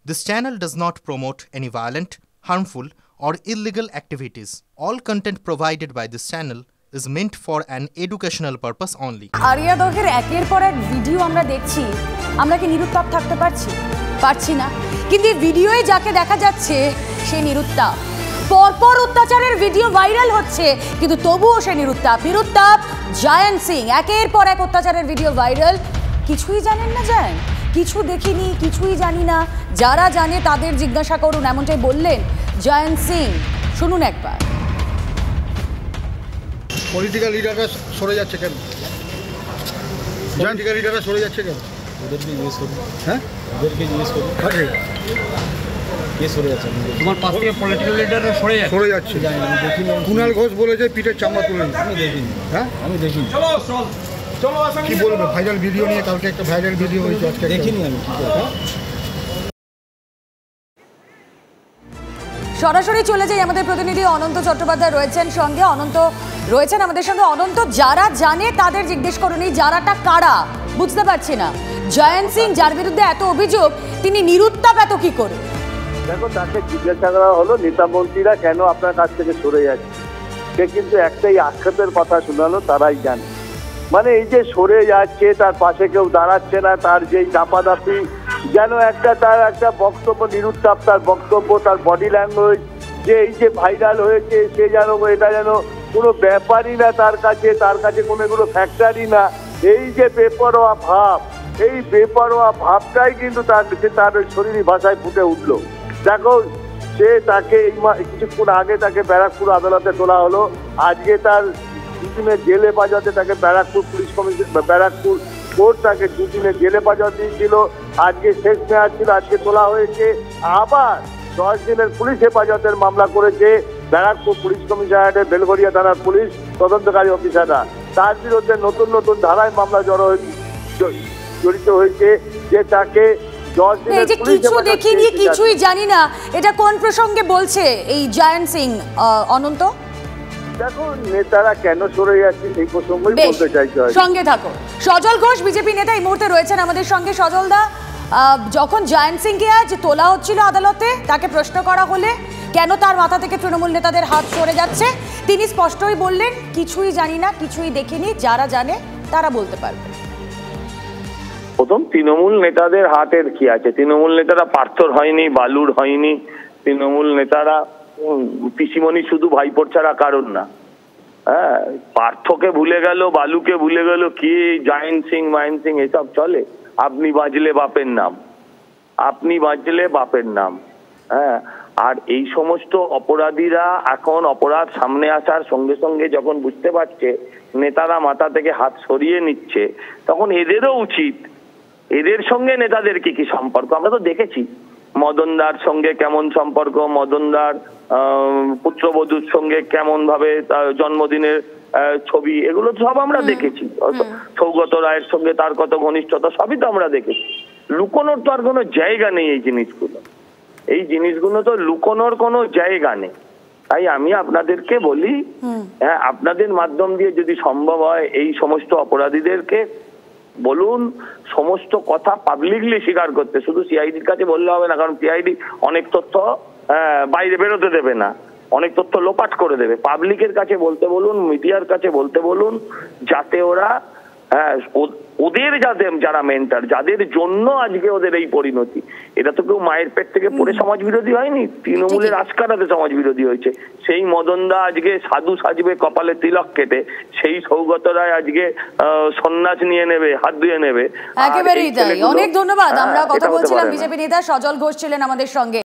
This channel does not promote any violent, harmful, or illegal activities. All content provided by this channel is meant for an educational purpose only. আরিয়া দগের একের পর এক video আমরা দেখছি, আমরা কি নিরুত্তাপ থাকতে পারছি না। কিন্তু এই ভিডিওয়ে যাকে দেখা যাচ্ছে সে নিরুত্তাপ। পরপর অত্যাচারের ভিডিও ভাইরাল হচ্ছে, কিন্তু তবুও সে নিরুত্তাপ। জায়ান্ট সিং একের পর এক অত্যাচারের ভিডিও ভাইরাল। কিছুই জানেন না জায়ান্ট, কিছু দেখিনি, কিছুই জানি না। যারা জানে তাদের জিজ্ঞাসা করুন, এমনটাই বললেন জায়ান্ট সিং। শুনুন একবার। পলিটিক্যাল লিডাররা সরে যাচ্ছে কেন? পলিটিক্যাল লিডাররা সরে যাচ্ছে কেন? ওদেরকে জিজ্ঞেস করুন। হ্যাঁ, ওদেরকে জিজ্ঞেস করুন। কে সরে যাচ্ছে? তোমার পাশ থেকে পলিটিক্যাল লিডাররা সরে যাচ্ছে। আমি দেখিনি। কুণাল ঘোষ বলেছে পিঠের চামড়া তুলে নিতে। আমি দেখিনি। হ্যাঁ, আমি দেখিনি। কি বলবে? ভাইরাল ভিডিও নিয়ে কালকে একটা ভাইরাল ভিডিও হয়েছে, আজকে দেখিনি আমি। সরাসরি চলে যাই, আমাদের প্রতিনিধি অনন্ত চট্টোপাধ্যায় রয়েছেন সঙ্গে। অনন্ত রয়েছেন আমাদের সঙ্গে। অনন্ত, যারা জানে তাদের জিজ্ঞেস করুন, এই যারাটা কারা বুঝতে পারছি না। জায়ান্ট সিং, যার বিরুদ্ধে এত অভিযোগ, তিনি নিরুত্তাপ এত কি করে? দেখো, তাকে জিজ্ঞাসা করা হলো নেতা মন্ত্রীরা কেন আপনার কাছ থেকে সরে যাচ্ছে, সে কিন্তু একটাই আক্ষেপের কথা শোনালো, তারাই জানে। মানে এই যে সরে যাচ্ছে, তার পাশে কেউ দাঁড়াচ্ছে না, তার যেই দাপাদাপি, যেন তার একটা বক্তব্য নিরুত্তাপ, তার বক্তব্য, তার বডি ল্যাঙ্গুয়েজ, যে এই যে ভাইরাল হয়েছে, সে যেন এটা যেন কোনো ব্যাপারই না তার কাছে কোনো এগুলো ফ্যাক্টরি না। এই যে বেপরোয়া ভাব, এই বেপরোয়া ভাবটাই কিন্তু তার শরীরী ভাষায় ফুটে উঠলো। দেখো, তাকে কিছুক্ষণ আগে তাকে ব্যারাকপুর আদালতে তোলা হলো, আজকে তার দুদিনের জেলে হেফাজতে তাকে Barrackpore police commission, Barrackpore court তাকে দুদিনের জেলে হেফাজত দিয়েছিল। আজকে শেষ মেয়াদ ছিল, আজকে তোলা হয়েছে। আবার 10 দিনের পুলিশ হেফাজতের মামলা করেছে ব্যারাকপুর পুলিশ কমিশনারেটের বেলঘরিয়া থানার পুলিশ তদন্তকারী অফিসাররা। তার বিরুদ্ধে নতুন নতুন ধারায় মামলা জড়িত হয়েছে, যে তাকে 10 দিনের কিছু দেখিনি, কিছুই জানি না, এটা কোন প্রসঙ্গে বলছে এই জায়ান্ট সিং? অনন্ত, দেখো, নেতারা কেন সরে যাচ্ছে সেই প্রসঙ্গই বলতে চাইতে হয়। সঙ্গে থাকো। সজল ঘোষ, বিজেপি নেতা, এই মুহূর্তে রয়েছেন আমাদের সঙ্গে। সজল দা, যখন জায়ান্ট সিংকে আজ তোলা হচ্ছিল আদালতে, তাকে প্রশ্ন করা হলে কেন তার মাথা থেকে তৃণমূল নেতাদের হাত সরে যাচ্ছে, তিনি স্পষ্টই বললেন কিছুই জানি না, কিছুই দেখিনি, যারা জানে তারা বলতে পারবে। প্রথম, তৃণমূল নেতাদের হাতের কি আছে? তৃণমূল নেতারা পার্থর হয়নি, বালুর হয়নি। তৃণমূল নেতারা পিসিমণি শুধু ভাইপোর ছাড়া কারণ না। হ্যাঁ, পার্থকে ভুলে গেল, বালুকে ভুলে গেল, কি জায়ান্ট সিং মায়ান সিং এসব চলে? আপনি বাঁচলে বাপের নাম, আপনি বাঁচলে বাপের নাম। হ্যাঁ, আর এই সমস্ত অপরাধীরা এখন অপরাধ সামনে আসার সঙ্গে সঙ্গে যখন বুঝতে পারছে নেতারা মাথা থেকে হাত সরিয়ে নিচ্ছে, তখন এদেরও উচিত, এদের সঙ্গে নেতাদের কি সম্পর্ক আমরা তো দেখেছি। মদনদার সঙ্গে কেমন সম্পর্ক, মদনদার পুত্রবধূর সঙ্গে কেমন ভাবে জন্মদিনের ছবি, এগুলো সব আমরা দেখেছি। সৌগত রায়ের সঙ্গে তার কত ঘনিষ্ঠতা, সবই তো আমরা দেখেছি। লুকোনোর তো আর কোনো জায়গা নেই এই জিনিসগুলো, এই জিনিসগুলো তো লুকোনোর কোনো জায়গা নেই। তাই আমি আপনাদেরকে বলি, হ্যাঁ, আপনাদের মাধ্যম দিয়ে যদি সম্ভব হয় এই সমস্ত অপরাধীদেরকে বলুন সমস্ত কথা পাবলিকলি স্বীকার করতে। শুধু সিআইডির কাছে বললে হবে না, কারণ সিআইডি অনেক তথ্য বাইরে বেরোতে দেবে না, অনেক তথ্য লোপাট করে দেবে। পাবলিকের কাছে বলতে বলুন, মিডিয়ার কাছে বলতে বলুন, যাতে ওরা ওদের যারা মেন্টার, যাদের জন্য আজকে ওদের এই পরিণতি, এটা তো কেউ মায়ের পেট থেকে পড়ে সমাজ বিরোধী হয়নি, তৃণমূলের আজকারাতে সমাজ বিরোধী হয়েছে। সেই মদনদা আজকে সাধু সাজবে কপালে তিলক কেটে, সেই সৌগত রায় আজকে সন্ন্যাস নিয়ে নেবে, হাত ধুয়ে নেবে। একেবারেই তাই। অনেক ধন্যবাদ। আমরা কথা বলছিলাম, বিজেপি নেতা সজল ঘোষ ছিলেন আমাদের সঙ্গে।